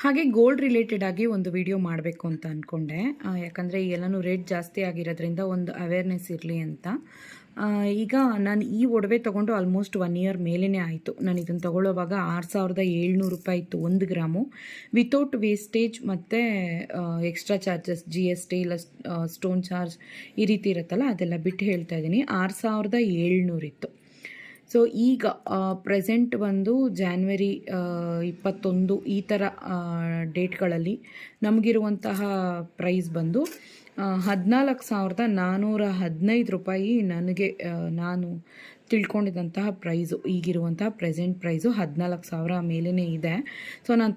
ಹಾಗೆ gold related ಆಗಿ ಒಂದು ವಿಡಿಯೋ ಮಾಡಬೇಕು ಅಂತ ಅಂದ್ಕೊಂಡೆ. ಯಾಕಂದರೆ ಎಲ್ಲನೂ ರೇಟ್ ಜಾಸ್ತಿ ಆಗಿರೋದ್ರಿಂದ ಒಂದು ಅವೇರ್ನೆಸ್ ಇರಲಿ ಅಂತ. ಈಗ ನಾನು ಈ ಒಡವೆ ತೊಗೊಂಡು ಆಲ್ಮೋಸ್ಟ್ 1 ಇಯರ್ ಮೇಲೇ ಆಯಿತು. ನಾನು ಇದನ್ನು ತೊಗೊಳ್ಳೋವಾಗ 6700 ರೂಪಾಯಿ ಇತ್ತು 1 ಗ್ರಾಮು, ವಿತೌಟ್ ವೇಸ್ಟೇಜ್ ಮತ್ತು ಎಕ್ಸ್ಟ್ರಾ ಚಾರ್ಜಸ್ GST ಇಲ್ಲ ಸ್ಟೋನ್ ಚಾರ್ಜ್ ಈ ರೀತಿ ಇರುತ್ತಲ್ಲ, ಅದೆಲ್ಲ ಬಿಟ್ಟು ಹೇಳ್ತಾ ಇದ್ದೀನಿ. 6700 ಇತ್ತು. ಸೊ ಈಗ ಪ್ರೆಸೆಂಟ್ ಬಂದು ಜಾನ್ವರಿ 21 ಈ ಥರ ಡೇಟ್ಗಳಲ್ಲಿ ನಮಗಿರುವಂತಹ ಪ್ರೈಸ್ ಬಂದು 14,415 ರೂಪಾಯಿ. ನನಗೆ ನಾನು ತಿಳ್ಕೊಂಡಿದ್ದಂತಹ ಪ್ರೈಸು, ಈಗಿರುವಂತಹ ಪ್ರೆಸೆಂಟ್ ಪ್ರೈಸು 14,000 ಮೇಲೇ ಇದೆ. ಸೊ ನಾನು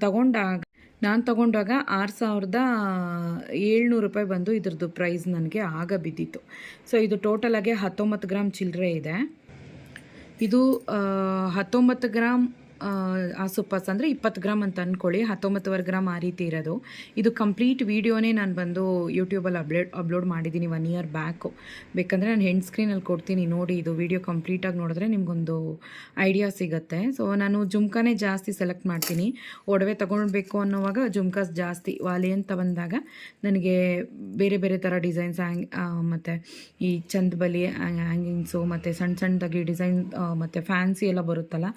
ತಗೊಂಡಾಗ 6,700 ರೂಪಾಯಿ ಬಂದು ಇದ್ರದ್ದು ಪ್ರೈಸ್ ನನಗೆ ಆಗ ಬಿದ್ದಿತ್ತು. ಸೊ ಇದು ಟೋಟಲಾಗಿ 19 ಗ್ರಾಮ್ ಚಿಲ್ಲರೆ ಇದೆ. ಇದು 19 ಗ್ರಾಮ್ ಆಸುಪಾಸು ಅಂದರೆ 20 ಗ್ರಾಮ್ ಅಂತ ಅಂದ್ಕೊಳ್ಳಿ, 19 ಗ್ರಾಮ್ ಆ ರೀತಿ ಇರೋದು. ಇದು ಕಂಪ್ಲೀಟ್ ವೀಡಿಯೋನೇ ನಾನು ಬಂದು ಯೂಟ್ಯೂಬಲ್ಲಿ ಅಪ್ಲೋಡ್ ಮಾಡಿದ್ದೀನಿ 1 ಇಯರ್ ಬ್ಯಾಕು. ಬೇಕಂದರೆ ನಾನು ಹೆಂಡ್ ಸ್ಕ್ರೀನಲ್ಲಿ ಕೊಡ್ತೀನಿ ನೋಡಿ. ಇದು ವೀಡಿಯೋ ಕಂಪ್ಲೀಟಾಗಿ ನೋಡಿದ್ರೆ ನಿಮಗೊಂದು ಐಡಿಯಾ ಸಿಗುತ್ತೆ. ಸೊ ನಾನು ಜುಮ್ಕಾನೇ ಜಾಸ್ತಿ ಸೆಲೆಕ್ಟ್ ಮಾಡ್ತೀನಿ. ಒಡವೆ ತೊಗೊಳ್ಬೇಕು ಅನ್ನೋವಾಗ ಜುಮ್ಕಾಸ್ ಜಾಸ್ತಿ. ವಾಲೆ ಅಂತ ಬಂದಾಗ ನನಗೆ ಬೇರೆ ಬೇರೆ ಥರ ಡಿಸೈನ್ಸ್ ಮತ್ತು ಈ ಚಂದಬಲಿ ಹ್ಯಾಂಗಿಂಗ್ಸು ಮತ್ತು ಸಣ್ಣದಾಗಿ ಡಿಸೈನ್ ಮತ್ತು ಫ್ಯಾನ್ಸಿ ಎಲ್ಲ ಬರುತ್ತಲ್ಲ,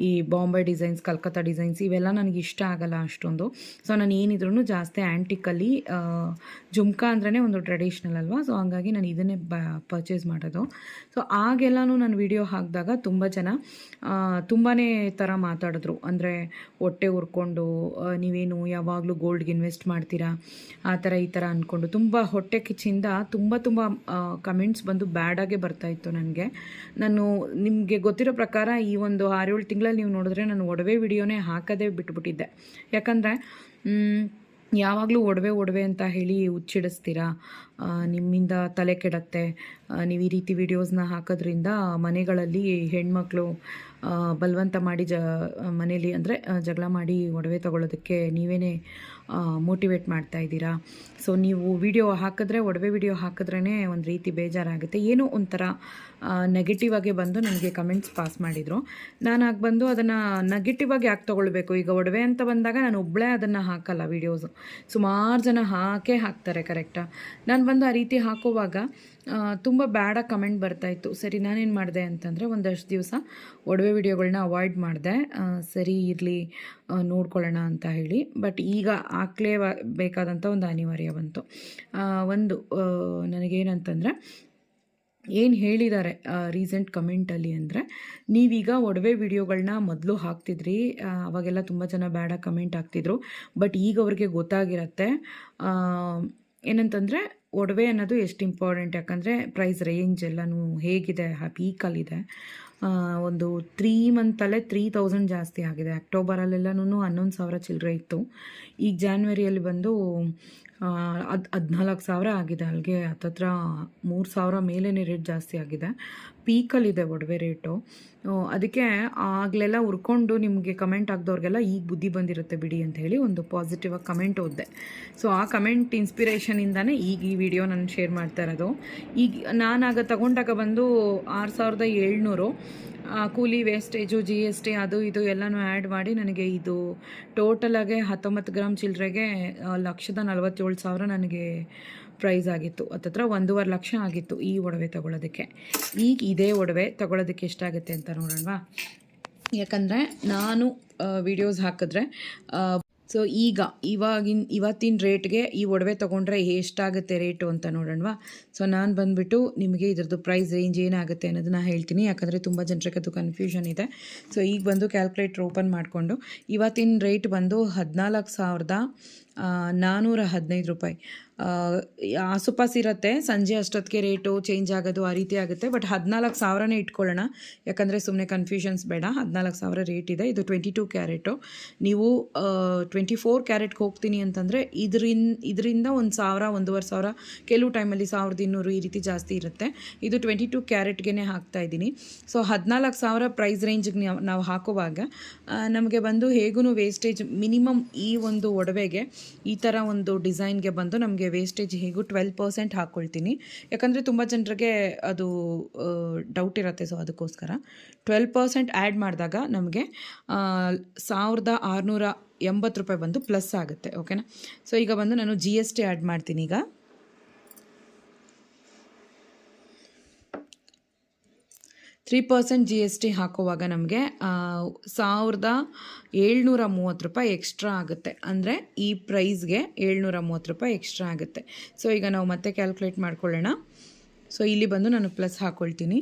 ಈ ಬಾಂಬೆ ಡಿಸೈನ್ಸ್, ಕಲ್ಕತ್ತಾ ಡಿಸೈನ್ಸ್, ಇವೆಲ್ಲ ನನಗೆ ಇಷ್ಟ ಆಗಲ್ಲ ಅಷ್ಟೊಂದು. ಸೊ ನಾನು ಏನಿದ್ರೂ ಜಾಸ್ತಿ ಆ್ಯಂಟಿಕಲ್ಲಿ, ಜುಮ್ಕಾ ಅಂದ್ರೇ ಒಂದು ಟ್ರೆಡಿಷ್ನಲ್ ಅಲ್ವಾ. ಸೊ ಹಂಗಾಗಿ ನಾನು ಇದನ್ನೇ ಪರ್ಚೇಸ್ ಮಾಡೋದು. ಸೊ ಆಗೆಲ್ಲನೂ ನಾನು ವಿಡಿಯೋ ಹಾಕಿದಾಗ ತುಂಬ ಜನ ತುಂಬಾ ಥರ ಮಾತಾಡಿದ್ರು. ಅಂದರೆ ಹೊಟ್ಟೆ ಉರ್ಕೊಂಡು ನೀವೇನು ಯಾವಾಗಲೂ ಗೋಲ್ಡ್ಗೆ ಇನ್ವೆಸ್ಟ್ ಮಾಡ್ತೀರಾ ಆ ಥರ ಈ ಥರ ಅಂದ್ಕೊಂಡು ತುಂಬ ಹೊಟ್ಟೆ ಕಿಚ್ಚಿಂದ ತುಂಬ ಕಮೆಂಟ್ಸ್ ಬಂದು ಬ್ಯಾಡಾಗೆ ಬರ್ತಾಯಿತ್ತು ನನಗೆ. ನಾನು ನಿಮಗೆ ಗೊತ್ತಿರೋ ಪ್ರಕಾರ ಈ ಒಂದು 6-7 ತಿಂಗಳಲ್ಲಿ ನೀವು ನೋಡಿದ್ರೆ ನಾನು ಒಡವೆ ವಿಡಿಯೋನೇ ಹಾಕೋದೇ ಬಿಟ್ಬಿಟ್ಟಿದ್ದೆ. ಯಾಕಂದರೆ ಯಾವಾಗಲೂ ಒಡವೆ ಅಂತ ಹೇಳಿ ಹುಚ್ಚಿಡಿಸ್ತೀರಾ, ನಿಮ್ಮಿಂದ ತಲೆ ಕೆಡುತ್ತೆ. ನೀವು ಈ ರೀತಿ ವಿಡಿಯೋಸ್ನ ಹಾಕೋದ್ರಿಂದ ಮನೆಗಳಲ್ಲಿ ಹೆಣ್ಮಕ್ಳು ಬಲವಂತ ಮಾಡಿ ಮನೇಲಿ ಅಂದರೆ ಜಗಳ ಮಾಡಿ ಒಡವೆ ತೊಗೊಳ್ಳೋದಕ್ಕೆ ನೀವೇ ಮೋಟಿವೇಟ್ ಮಾಡ್ತಾ ಇದ್ದೀರಾ. ಸೊ ನೀವು ವಿಡಿಯೋ ಹಾಕಿದ್ರೆ, ಒಡವೆ ವಿಡಿಯೋ ಹಾಕಿದ್ರೇ ಒಂದು ರೀತಿ ಬೇಜಾರಾಗುತ್ತೆ. ಏನೋ ಒಂಥರ ನೆಗೆಟಿವ್ ಆಗಿ ಬಂದು ನನಗೆ ಕಮೆಂಟ್ಸ್ ಪಾಸ್ ಮಾಡಿದರು. ನಾನು ಆಗ ಬಂದು ಅದನ್ನು ನೆಗೆಟಿವ್ ಆಗಿ ಯಾಕೆ ತೊಗೊಳ್ಬೇಕು. ಈಗ ಒಡವೆ ಅಂತ ಬಂದಾಗ ನಾನು ಒಬ್ಬಳೇ ಅದನ್ನು ಹಾಕಲ್ಲ ವೀಡಿಯೋಸು, ಸುಮಾರು ಜನ ಹಾಕ್ತಾರೆ ಕರೆಕ್ಟಾ. ನಾನು ಬಂದು ಆ ರೀತಿ ಹಾಕುವಾಗ ತುಂಬ ಬ್ಯಾಡಾಗಿ ಕಮೆಂಟ್ ಬರ್ತಾಯಿತ್ತು. ಸರಿ ನಾನೇನು ಮಾಡಿದೆ ಅಂತಂದರೆ ಒಂದಷ್ಟು ದಿವಸ ಒಡವೆ ವಿಡಿಯೋಗಳನ್ನ ಅವಾಯ್ಡ್ ಮಾಡಿದೆ. ಸರಿ ಇರಲಿ ನೋಡ್ಕೊಳ್ಳೋಣ ಅಂತ ಹೇಳಿ. ಬಟ್ ಈಗ ಬೇಕಾದಂಥ ಒಂದು ಅನಿವಾರ್ಯ ಬಂತು. ಒಂದು ನನಗೇನಂತಂದರೆ ಏನು ಹೇಳಿದ್ದಾರೆ ರೀಸೆಂಟ್ ಕಮೆಂಟಲ್ಲಿ ಅಂದರೆ, ನೀವೀಗ ಒಡವೆ ವಿಡಿಯೋಗಳನ್ನ ಮೊದಲು ಹಾಕ್ತಿದ್ರಿ, ಅವಾಗೆಲ್ಲ ತುಂಬ ಜನ ಬ್ಯಾಡಾಗಿ ಕಮೆಂಟ್ ಹಾಕ್ತಿದ್ರು. ಬಟ್ ಈಗ ಅವ್ರಿಗೆ ಗೊತ್ತಾಗಿರತ್ತೆ ಏನಂತಂದರೆ ಒಡವೆ ಅನ್ನೋದು ಎಷ್ಟು ಇಂಪಾರ್ಟೆಂಟ್. ಯಾಕಂದರೆ ಪ್ರೈಸ್ ರೇಂಜ್ ಎಲ್ಲನೂ ಹೇಗಿದೆ, ಪೀಕಲ್ಲಿದೆ. ಒಂದು 3 ಮಂತಲ್ಲೇ 3000 ಜಾಸ್ತಿ ಆಗಿದೆ. ಅಕ್ಟೋಬರಲ್ಲೆಲ್ಲನೂ 11,000 ಚಿಲ್ಲರೆ ಇತ್ತು. ಈಗ ಜಾನ್ವರಿಯಲ್ಲಿ ಬಂದು 14,000 ಆಗಿದೆ. ಅಲ್ಲಿಗೆ ಹತ್ತತ್ರ 3,000 ಮೇಲೇ ರೇಟ್ ಜಾಸ್ತಿ ಆಗಿದೆ. ಪೀಕಲ್ಲಿದೆ ಒಡವೆ ರೇಟು. ಅದಕ್ಕೆ ಆಗಲೆಲ್ಲ ಉರ್ಕೊಂಡು ನಿಮಗೆ ಕಮೆಂಟ್ ಹಾಕ್ದವ್ರಿಗೆಲ್ಲ ಈಗ ಬುದ್ಧಿ ಬಂದಿರುತ್ತೆ ಬಿಡಿ ಅಂತ ಹೇಳಿ ಒಂದು ಪಾಸಿಟಿವ್ ಆಗಿ ಕಮೆಂಟ್ ಓದಿದೆ. ಸೊ ಆ ಕಮೆಂಟ್ ಇನ್ಸ್ಪಿರೇಷನಿಂದನೇ ಈಗ ಈ ವಿಡಿಯೋ ನಾನು ಶೇರ್ ಮಾಡ್ತಾ ಇರೋದು. ಈಗ ನಾನಾಗ ತಗೊಂಡಾಗ ಬಂದು 6,700 ಕೂಲಿ, ವೇಸ್ಟೇಜು, GST ಅದು ಇದು ಎಲ್ಲನೂ ಆ್ಯಡ್ ಮಾಡಿ ನನಗೆ ಇದು ಟೋಟಲಾಗೆ 19 ಗ್ರಾಮ್ ಚಿಲ್ಲರೆಗೆ 1,47,000 ನನಗೆ ಪ್ರೈಸ್ ಆಗಿತ್ತು. ಹತ್ತತ್ರ 1.5 ಲಕ್ಷ ಆಗಿತ್ತು ಈ ಒಡವೆ ತೊಗೊಳೋದಕ್ಕೆ. ಈಗ ಇದೇ ಒಡವೆ ತೊಗೊಳೋದಕ್ಕೆ ಎಷ್ಟಾಗುತ್ತೆ ಅಂತ ನೋಡೋಣವಾ. ಯಾಕಂದರೆ ನಾನು ವಿಡಿಯೋಸ್ ಹಾಕಿದ್ರೆ ಸೊ ಇವತ್ತಿನ ರೇಟ್ಗೆ ಈ ಒಡವೆ ತೊಗೊಂಡ್ರೆ ಎಷ್ಟಾಗುತ್ತೆ ರೇಟು ಅಂತ ನೋಡೋಣವಾ. ಸೊ ನಾನು ಬಂದುಬಿಟ್ಟು ನಿಮಗೆ ಇದ್ರದ್ದು ಪ್ರೈಸ್ ರೇಂಜ್ ಏನಾಗುತ್ತೆ ಅನ್ನೋದನ್ನ ಹೇಳ್ತೀನಿ. ಯಾಕಂದರೆ ತುಂಬ ಜನರಿಗೆ ಅದು ಕನ್ಫ್ಯೂಷನ್ ಇದೆ. ಸೊ ಈಗ ಬಂದು ಕ್ಯಾಲ್ಕುಲೇಟ್ರ್ ಓಪನ್ ಮಾಡಿಕೊಂಡು ಇವತ್ತಿನ ರೇಟ್ ಬಂದು 14,415 ರೂಪಾಯಿ ಆಸುಪಾಸು ಇರುತ್ತೆ. ಸಂಜೆ ಅಷ್ಟೊತ್ತಿಗೆ ರೇಟು ಚೇಂಜ್ ಆಗೋದು ಆ ರೀತಿ ಆಗುತ್ತೆ. ಬಟ್ 14,000ನೇ ಇಟ್ಕೊಳ್ಳೋಣ, ಯಾಕಂದರೆ ಸುಮ್ಮನೆ ಕನ್ಫ್ಯೂಷನ್ಸ್ ಬೇಡ. 14,000 ರೇಟ್ ಇದೆ. ಇದು 22 ಕ್ಯಾರೆಟು. ನೀವು 24 ಕ್ಯಾರೆಟ್ಗೆ ಹೋಗ್ತೀನಿ ಅಂತಂದರೆ ಇದರಿಂದ 1,000, 1,500, ಕೆಲವು ಟೈಮಲ್ಲಿ 1,200 ಈ ರೀತಿ ಜಾಸ್ತಿ ಇರುತ್ತೆ. ಇದು 22 ಕ್ಯಾರೆಟ್ಗೆ ಹಾಕ್ತಾಯಿದ್ದೀನಿ. ಸೊ 14,000 ಪ್ರೈಸ್ ರೇಂಜಿಗೆ ನಾವು ಹಾಕುವಾಗ ನಮಗೆ ಬಂದು ಹೇಗೂ ವೇಸ್ಟೇಜ್ ಮಿನಿಮಮ್ ಈ ಒಂದು ಒಡವೆಗೆ ಈ ಥರ ಒಂದು ಡಿಸೈನ್ಗೆ ಬಂದು ನಮಗೆ ವೇಸ್ಟೇಜ್ ಹೇಗೂ 12% ಹಾಕ್ಕೊಳ್ತೀನಿ. ಯಾಕಂದರೆ ತುಂಬ ಜನರಿಗೆ ಅದು ಡೌಟ್ ಇರುತ್ತೆ, ಸೊ ಅದಕ್ಕೋಸ್ಕರ 12% ಆ್ಯಡ್ ಮಾಡಿದಾಗ ನಮಗೆ 1680 ರೂಪಾಯಿ ಬಂದು ಪ್ಲಸ್ ಆಗುತ್ತೆ. ಓಕೆನಾ. ಸೊ ಈಗ ಬಂದು ನಾನು GST ಆ್ಯಡ್ ಮಾಡ್ತೀನಿ. ಈಗ 3% GST ಹಾಕುವಾಗ ನಮಗೆ 1730 ರೂಪಾಯಿ ಎಕ್ಸ್ಟ್ರಾ ಆಗುತ್ತೆ. ಅಂದರೆ ಈ ಪ್ರೈಸ್ಗೆ 730 ರೂಪಾಯಿ ಎಕ್ಸ್ಟ್ರಾ ಆಗುತ್ತೆ. ಸೊ ಈಗ ನಾವು ಮತ್ತೆ ಕ್ಯಾಲ್ಕುಲೇಟ್ ಮಾಡ್ಕೊಳ್ಳೋಣ. ಸೊ ಇಲ್ಲಿ ಬಂದು ನಾನು ಪ್ಲಸ್ ಹಾಕ್ಕೊಳ್ತೀನಿ.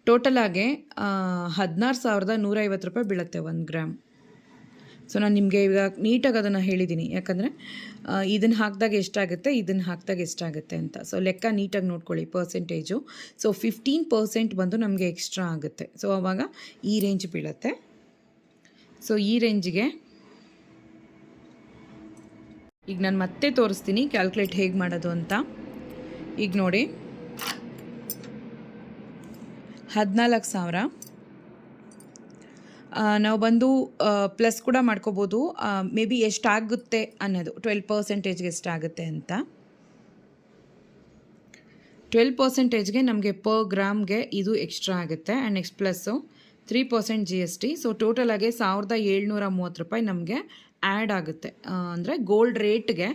ಟೋಟಲಾಗೆ 16,150 ರೂಪಾಯಿ ಬೀಳುತ್ತೆ 1 ಗ್ರಾಮ್. ಸೊ ನಾನು ನಿಮಗೆ ಇವಾಗ ನೀಟಾಗಿ ಅದನ್ನು ಹೇಳಿದ್ದೀನಿ, ಯಾಕಂದರೆ ಇದನ್ನು ಹಾಕಿದಾಗ ಎಷ್ಟಾಗುತ್ತೆ, ಇದನ್ನು ಹಾಕಿದಾಗ ಎಷ್ಟಾಗುತ್ತೆ ಅಂತ. ಸೊ ಲೆಕ್ಕ ನೀಟಾಗಿ ನೋಡ್ಕೊಳ್ಳಿ ಪರ್ಸೆಂಟೇಜು. ಸೊ 15% ಬಂದು ನಮಗೆ ಎಕ್ಸ್ಟ್ರಾ ಆಗುತ್ತೆ. ಸೊ ಆವಾಗ ಈ ರೇಂಜ್ ಬೀಳುತ್ತೆ. ಸೊ ಈ ರೇಂಜಿಗೆ ಈಗ ನಾನು ಮತ್ತೆ ತೋರಿಸ್ತೀನಿ ಕ್ಯಾಲ್ಕುಲೇಟ್ ಹೇಗೆ ಮಾಡೋದು ಅಂತ. ಈಗ ನೋಡಿ, 14,000 ನಾವು ಬಂದು ಪ್ಲಸ್ ಕೂಡ ಮಾಡ್ಕೋಬೋದು. ಮೇ ಬಿ ಎಷ್ಟಾಗುತ್ತೆ ಅನ್ನೋದು 12%ಗೆ ಎಷ್ಟಾಗುತ್ತೆ ಅಂತ. 12%ಗೆ ನಮಗೆ ಪರ್ ಗ್ರಾಮ್ಗೆ ಇದು ಎಕ್ಸ್ಟ್ರಾ ಆಗುತ್ತೆ. And next plus 3% GST. So ಟೋಟಲಾಗಿ 1730 ರೂಪಾಯಿ ನಮಗೆ ಆ್ಯಡ್ ಆಗುತ್ತೆ. ಅಂದರೆ ಗೋಲ್ಡ್ ರೇಟ್ಗೆ,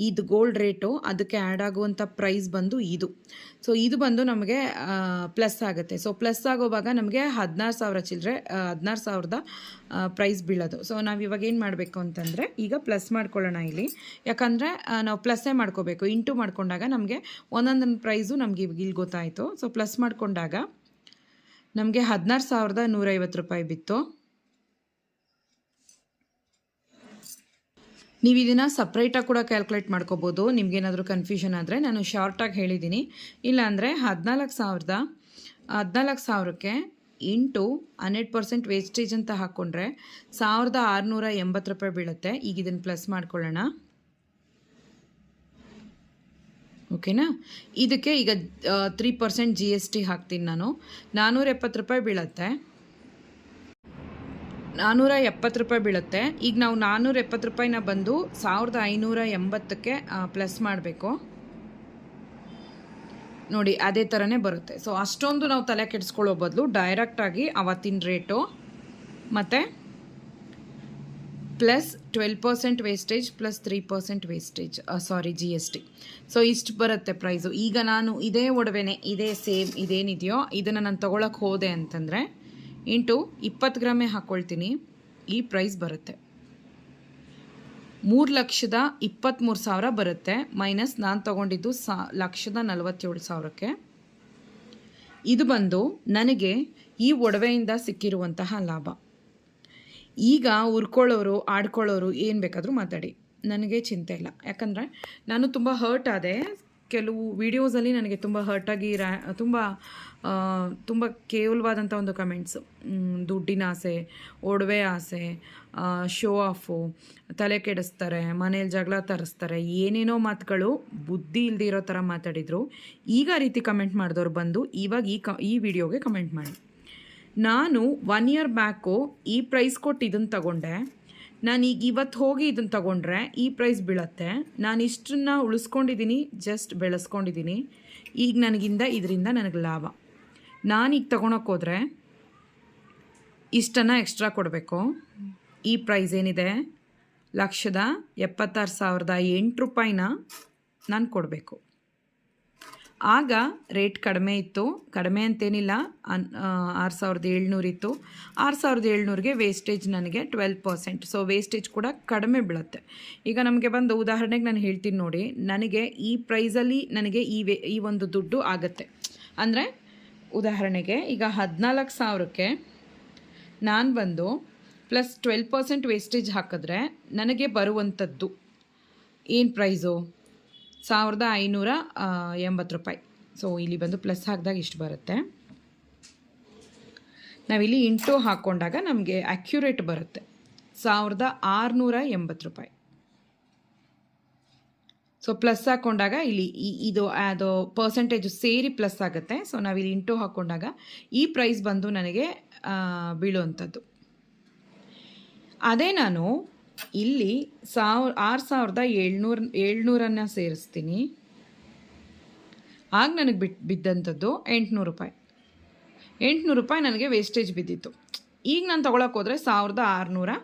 ಇದು ಗೋಲ್ಡ್ ರೇಟು ಅದಕ್ಕೆ ಆ್ಯಡ್ ಆಗುವಂಥ ಪ್ರೈಸ್ ಬಂದು ಇದು. ಸೊ ಇದು ಬಂದು ನಮಗೆ ಪ್ಲಸ್ ಆಗುತ್ತೆ. ಸೊ ಪ್ಲಸ್ ಆಗೋವಾಗ ನಮಗೆ 16,000 ಚಿಲ್ಲರೆ 16,000 ಪ್ರೈಸ್ ಬೀಳೋದು. ಸೊ ನಾವು ಇವಾಗ ಏನು ಮಾಡಬೇಕು ಅಂತಂದರೆ, ಈಗ ಪ್ಲಸ್ ಮಾಡ್ಕೊಳ್ಳೋಣ ಇಲ್ಲಿ. ಯಾಕಂದರೆ ನಾವು ಪ್ಲಸ್ಸೇ ಮಾಡ್ಕೋಬೇಕು. ಇಂಟು ಮಾಡ್ಕೊಂಡಾಗ ನಮಗೆ ಒಂದೊಂದೊಂದು ಪ್ರೈಸು ನಮಗೆ ಇಲ್ಲಿ ಗೊತ್ತಾಯಿತು. ಸೊ ಪ್ಲಸ್ ಮಾಡಿಕೊಂಡಾಗ ನಮಗೆ 16,150 ರೂಪಾಯಿ ಬಿತ್ತು. ನೀವು ಇದನ್ನು ಸಪ್ರೇಟಾಗಿ ಕೂಡ ಕ್ಯಾಲ್ಕುಲೇಟ್ ಮಾಡ್ಕೋಬೋದು. ನಿಮಗೇನಾದರೂ ಕನ್ಫ್ಯೂಷನ್ ಆದರೆ ನಾನು ಶಾರ್ಟಾಗಿ ಹೇಳಿದ್ದೀನಿ. ಇಲ್ಲಾಂದರೆ 14,000ಕ್ಕೆ ಇಂಟು 100% ವೇಸ್ಟೇಜ್ ಅಂತ ಹಾಕ್ಕೊಂಡ್ರೆ 1,680 ರೂಪಾಯಿ ಬೀಳುತ್ತೆ. ಈಗ ಇದನ್ನು ಪ್ಲಸ್ ಮಾಡ್ಕೊಳ್ಳೋಣ. ಓಕೆನಾ. ಇದಕ್ಕೆ ಈಗ 3% GST ಹಾಕ್ತೀನಿ ನಾನು. 470 ರೂಪಾಯಿ ಬೀಳುತ್ತೆ. 470 ರೂಪಾಯಿ ಬೀಳುತ್ತೆ. ಈಗ ನಾವು 470 ರೂಪಾಯಿನ ಬಂದು 1,580ಕ್ಕೆ ಪ್ಲಸ್ ಮಾಡಬೇಕು. ನೋಡಿ, ಅದೇ ಥರನೇ ಬರುತ್ತೆ. ಸೊ ಅಷ್ಟೊಂದು ನಾವು ತಲೆ ಕೆಡಿಸ್ಕೊಳ್ಳೋ ಬದಲು ಡೈರೆಕ್ಟಾಗಿ ಅವತ್ತಿನ ರೇಟು ಮತ್ತು plus 12% wastage plus 3% wastage GST. So ಇಷ್ಟು ಬರುತ್ತೆ ಪ್ರೈಸು. ಈಗ ನಾನು ಇದೇ ಒಡವೆನೇ, ಇದೇ ಸೇಮ್ ಇದೇನಿದೆಯೋ ಇದನ್ನು ನಾನು ತೊಗೊಳಕ್ಕೆ ಹೋದೆ ಅಂತಂದರೆ ಇಂಟು 20 ಗ್ರಾಮೇ ಹಾಕ್ಕೊಳ್ತೀನಿ. ಈ ಪ್ರೈಸ್ ಬರುತ್ತೆ 3,23,000 ಬರುತ್ತೆ. ಮೈನಸ್ ನಾನು ತೊಗೊಂಡಿದ್ದು 1,47,000ಕ್ಕೆ. ಇದು ಬಂದು ನನಗೆ ಈ ಒಡವೆಯಿಂದ ಸಿಕ್ಕಿರುವಂತಹ ಲಾಭ. ಈಗ ಉರ್ಕೊಳ್ಳೋರು ಆಡ್ಕೊಳ್ಳೋರು ಏನು ಬೇಕಾದರೂ ಮಾತಾಡಿ, ನನಗೆ ಚಿಂತೆ ಇಲ್ಲ. ಯಾಕಂದರೆ ನಾನು ತುಂಬ ಹರ್ಟ್ ಆದೆ. ಕೆಲವು ವಿಡಿಯೋಸಲ್ಲಿ ನನಗೆ ತುಂಬ ಹರ್ಟಾಗಿ ತುಂಬ ಕೇವಲವಾದಂಥ ಒಂದು ಕಮೆಂಟ್ಸು, ದುಡ್ಡಿನ ಆಸೆ, ಒಡವೆ ಆಸೆ, ಶೋ ಆಫು, ತಲೆ ಕೆಡಿಸ್ತಾರೆ, ಮನೇಲಿ ಜಗಳ ತರಿಸ್ತಾರೆ, ಏನೇನೋ ಮಾತುಗಳು ಬುದ್ಧಿ ಇಲ್ಲದೆ ಇರೋ ಥರ ಮಾತಾಡಿದರು. ಈಗ ಆ ರೀತಿ ಕಮೆಂಟ್ ಮಾಡಿದವ್ರು ಬಂದು ಇವಾಗ ಈ ವಿಡಿಯೋಗೆ ಕಮೆಂಟ್ ಮಾಡಿ. ನಾನು 1 ಇಯರ್ ಬ್ಯಾಕು ಈ ಪ್ರೈಸ್ ಕೊಟ್ಟು ಇದನ್ನು ತಗೊಂಡೆ. ನಾನು ಈಗ ಇವತ್ತು ಹೋಗಿ ಇದನ್ನು ತಗೊಂಡ್ರೆ ಈ ಪ್ರೈಸ್ ಬೀಳತ್ತೆ. ನಾನು ಇಷ್ಟನ್ನ ಉಳಿಸ್ಕೊಂಡಿದ್ದೀನಿ, ಜಸ್ಟ್ ಬೆಳೆಸ್ಕೊಂಡಿದ್ದೀನಿ. ಈಗ ಇದರಿಂದ ನನಗೆ ಲಾಭ. ನಾನೀಗ ತೊಗೊಳಕ್ಕೆ ಹೋದರೆ ಇಷ್ಟನ್ನು ಎಕ್ಸ್ಟ್ರಾ ಕೊಡಬೇಕು. ಈ ಪ್ರೈಸ್ ಏನಿದೆ 1,76,008 ರೂಪಾಯಿನ ನಾನು ಕೊಡಬೇಕು. ಆಗ ರೇಟ್ ಕಡಿಮೆ ಇತ್ತು. ಕಡಿಮೆ ಅಂತೇನಿಲ್ಲ, 6,700 ಇತ್ತು. 6,700ಗೆ ವೇಸ್ಟೇಜ್ ನನಗೆ 12%. ಸೊ ವೇಸ್ಟೇಜ್ ಕೂಡ ಕಡಿಮೆ ಬೀಳುತ್ತೆ. ಈಗ ನಮಗೆ ಬಂದು ಉದಾಹರಣೆಗೆ ನಾನು ಹೇಳ್ತೀನಿ ನೋಡಿ, ನನಗೆ ಈ ಪ್ರೈಸಲ್ಲಿ ನನಗೆ ಈ ಒಂದು ದುಡ್ಡು ಆಗುತ್ತೆ. ಅಂದರೆ ಉದಾಹರಣೆಗೆ ಈಗ 14,000ಕ್ಕೆ ನಾನು ಬಂದು ಪ್ಲಸ್ 12% ವೇಸ್ಟೇಜ್ ಹಾಕಿದ್ರೆ ನನಗೆ ಬರುವಂಥದ್ದು ಏನು ಪ್ರೈಸು 1,580 ರೂಪಾಯಿ. ಸೊ ಇಲ್ಲಿ ಬಂದು ಪ್ಲಸ್ ಹಾಕಿದಾಗ ಇಷ್ಟು ಬರುತ್ತೆ. ನಾವಿಲ್ಲಿ ಇಂಟು ಹಾಕ್ಕೊಂಡಾಗ ನಮಗೆ ಅಕ್ಯುರೇಟ್ ಬರುತ್ತೆ 1,680 ರೂಪಾಯಿ. ಸೊ ಪ್ಲಸ್ ಹಾಕ್ಕೊಂಡಾಗ ಇಲ್ಲಿ ಇದು ಅದು ಪರ್ಸೆಂಟೇಜು ಸೇರಿ ಪ್ಲಸ್ ಆಗುತ್ತೆ. ಸೊ ನಾವಿಲ್ಲಿ ಇಂಟು ಹಾಕ್ಕೊಂಡಾಗ ಈ ಪ್ರೈಸ್ ಬಂದು ನನಗೆ ಬೀಳುವಂಥದ್ದು. ಅದೇ ನಾನು ಇಲ್ಲಿ 6700 ಸೇರಿಸ್ತೀನಿ. ಆಗ ನನಗೆ ಬಿದ್ದಂಥದ್ದು 800 ರೂಪಾಯಿ. 800 ರೂಪಾಯಿ ನನಗೆ ವೇಸ್ಟೇಜ್ ಬಿದ್ದಿತ್ತು. ಈಗ ನಾನು ತೊಗೊಳಕ್ಕೆ ಹೋದರೆ 1600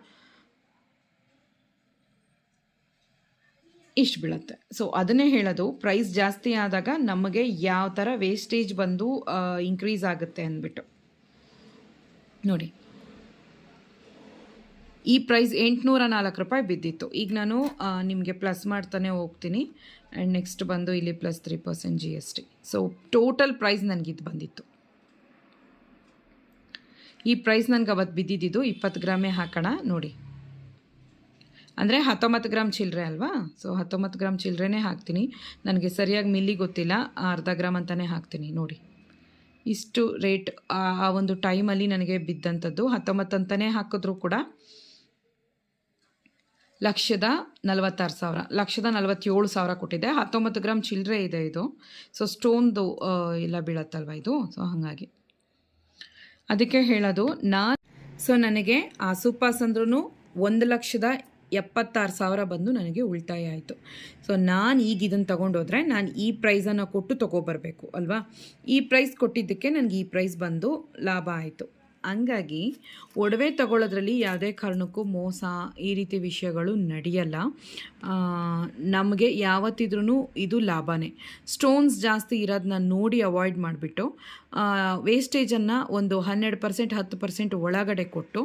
ಇಷ್ಟು ಬೀಳುತ್ತೆ. ಸೊ ಅದನ್ನೇ ಹೇಳೋದು, ಪ್ರೈಸ್ ಜಾಸ್ತಿ ಆದಾಗ ನಮಗೆ ಯಾವ ಥರ ವೇಸ್ಟೇಜ್ ಬಂದು ಇನ್ಕ್ರೀಸ್ ಆಗುತ್ತೆ ಅಂದ್ಬಿಟ್ಟು. ನೋಡಿ, ಈ ಪ್ರೈಸ್ 804 ರೂಪಾಯಿ ಬಿದ್ದಿತ್ತು. ಈಗ ನಾನು ನಿಮಗೆ ಪ್ಲಸ್ ಮಾಡ್ತಾನೆ ಹೋಗ್ತೀನಿ. ಆ್ಯಂಡ್ ನೆಕ್ಸ್ಟ್ ಬಂದು ಇಲ್ಲಿ plus 3% GST. So total price ನನಗಿದು ಬಂದಿತ್ತು. ಈ ಪ್ರೈಸ್ ನನಗೆ ಅವತ್ತು ಬಿದ್ದಿದ್ದು 20 ಗ್ರಾಮೇ ಹಾಕೋಣ. ನೋಡಿ, ಅಂದರೆ 19 ಗ್ರಾಮ್ ಚಿಲ್ಲರೆ ಅಲ್ವಾ. ಸೊ 19 ಗ್ರಾಮ್ ಚಿಲ್ಲರೆನೇ ಹಾಕ್ತೀನಿ. ನನಗೆ ಸರಿಯಾಗಿ ಮಿಲ್ಲಿ ಗೊತ್ತಿಲ್ಲ, ಅರ್ಧ ಗ್ರಾಮ್ ಅಂತಲೇ ಹಾಕ್ತೀನಿ. ನೋಡಿ, ಇಷ್ಟು ರೇಟ್ ಆ ಒಂದು ಟೈಮಲ್ಲಿ ನನಗೆ ಬಿದ್ದಂಥದ್ದು. 19 ಅಂತಲೇ ಹಾಕಿದ್ರೂ ಕೂಡ 1,46,000, 1,47,000 ಕೊಟ್ಟಿದೆ. 19 ಗ್ರಾಮ್ ಚಿಲ್ಲರೆ ಇದೆ ಇದು. ಸೊ ಸ್ಟೋನ್ದು ಎಲ್ಲ ಬೀಳತ್ತಲ್ವ ಇದು. ಸೊ ಹಾಗಾಗಿ ಅದಕ್ಕೆ ಹೇಳೋದು ಸೊ ನನಗೆ ಆಸುಪಾಸ್ ಅಂದ್ರೂ 1,76,000 ಬಂದು ನನಗೆ ಉಳಿತಾಯ ಆಯಿತು. ಸೊ ನಾನು ಈಗ ಇದನ್ನು ತೊಗೊಂಡೋದ್ರೆ ನಾನು ಈ ಪ್ರೈಸನ್ನು ಕೊಟ್ಟು ತೊಗೊಬರಬೇಕು ಅಲ್ವಾ. ಈ ಪ್ರೈಸ್ ಕೊಟ್ಟಿದ್ದಕ್ಕೆ ನನಗೆ ಈ ಪ್ರೈಸ್ ಬಂದು ಲಾಭ ಆಯಿತು. ಹಂಗಾಗಿ ಒಡವೆ ತಗೊಳ್ಳೋದ್ರಲ್ಲಿ ಯಾವುದೇ ಕಾರಣಕ್ಕೂ ಮೋಸ ಈ ರೀತಿ ವಿಷಯಗಳು ನಡೆಯಲ್ಲ. ನಮಗೆ ಯಾವತ್ತಿದ್ರೂ ಇದು ಲಾಭನೇ. ಸ್ಟೋನ್ಸ್ ಜಾಸ್ತಿ ಇರೋದನ್ನ ನೋಡಿ ಅವಾಯ್ಡ್ ಮಾಡಿಬಿಟ್ಟು ವೇಸ್ಟೇಜನ್ನು ಒಂದು 12%, 10% ಒಳಗಡೆ ಕೊಟ್ಟು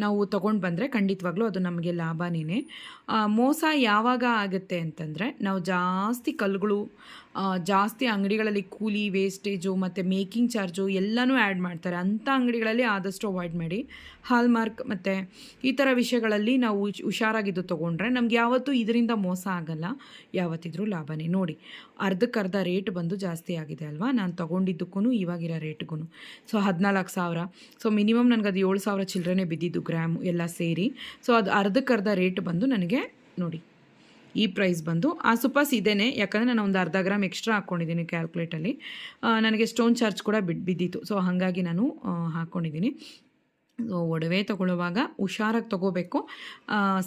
ನಾವು ತೊಗೊಂಡು ಬಂದರೆ ಖಂಡಿತವಾಗ್ಲೂ ಅದು ನಮಗೆ ಲಾಭನೇ. ಮೋಸ ಯಾವಾಗ ಆಗುತ್ತೆ ಅಂತಂದರೆ, ನಾವು ಜಾಸ್ತಿ ಕಲ್ಲುಗಳು, ಜಾಸ್ತಿ ಅಂಗಡಿಗಳಲ್ಲಿ ಕೂಲಿ, ವೇಸ್ಟೇಜು ಮತ್ತು ಮೇಕಿಂಗ್ ಚಾರ್ಜು ಎಲ್ಲನೂ ಆ್ಯಡ್ ಮಾಡ್ತಾರೆ. ಅಂಥ ಅಂಗಡಿಗಳಲ್ಲಿ ಆದಷ್ಟು ಅವಾಯ್ಡ್ ಮಾಡಿ. ಹಾಲ್ಮಾರ್ಕ್ ಮತ್ತು ಈ ಥರ ವಿಷಯಗಳಲ್ಲಿ ನಾವು ಹುಷಾರಾಗಿದ್ದು ತೊಗೊಂಡ್ರೆ ನಮ್ಗೆ ಯಾವತ್ತೂ ಇದರಿಂದ ಮೋಸ ಆಗಲ್ಲ, ಯಾವತ್ತಿದ್ರೂ ಲಾಭನೇ. ನೋಡಿ, ಅರ್ಧಕ್ಕರ್ಧ ರೇಟ್ ಬಂದು ಜಾಸ್ತಿ ಆಗಿದೆ ಅಲ್ವಾ ನಾನು ತೊಗೊಂಡಿದ್ದಕ್ಕೂ ಇವಾಗಿರೋ ರೇಟ್ಗೂ. ಸೊ 14,000. ಸೊ ಮಿನಿಮಮ್ ನನಗೆ ಅದು 7,000 ಚಿಲ್ಲರೆನೇ ಬಿದ್ದಿದ್ದು ಗ್ರಾಮು ಎಲ್ಲ ಸೇರಿ. ಸೊ ಅದು ಅರ್ಧಕ್ಕರ್ಧ ರೇಟ್ ಬಂದು ನನಗೆ ನೋಡಿ ಈ ಪ್ರೈಸ್ ಬಂದು ಆಸುಪಾಸ್ ಇದೇನೆ. ಯಾಕಂದರೆ ನಾನು ಒಂದು ಅರ್ಧ ಗ್ರಾಮ್ ಎಕ್ಸ್ಟ್ರಾ ಹಾಕ್ಕೊಂಡಿದ್ದೀನಿ ಕ್ಯಾಲ್ಕುಲೇಟಲ್ಲಿ. ನನಗೆ ಸ್ಟೋನ್ ಚಾರ್ಜ್ ಕೂಡ ಬಿದ್ದಿತ್ತು. ಸೊ ಹಾಗಾಗಿ ನಾನು ಹಾಕ್ಕೊಂಡಿದ್ದೀನಿ. ಒಡವೆ ತೊಗೊಳ್ಳುವಾಗ ಹುಷಾರಾಗಿ ತೊಗೋಬೇಕು.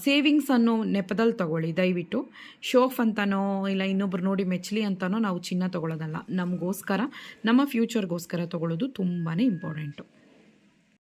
ಸೇವಿಂಗ್ಸ್ ಅನ್ನೋ ನೆಪದಲ್ಲಿ ತೊಗೊಳ್ಳಿ ದಯವಿಟ್ಟು. ಶೋಫ್ ಅಂತನೋ ಇಲ್ಲ ಇನ್ನೊಬ್ರು ನೋಡಿ ಮೆಚ್ಚಲಿ ಅಂತನೋ ನಾವು ಚಿನ್ನ ತೊಗೊಳ್ಳೋದಲ್ಲ. ನಮಗೋಸ್ಕರ, ನಮ್ಮ ಫ್ಯೂಚರ್ಗೋಸ್ಕರ ತೊಗೊಳ್ಳೋದು ತುಂಬಾ ಇಂಪಾರ್ಟೆಂಟು.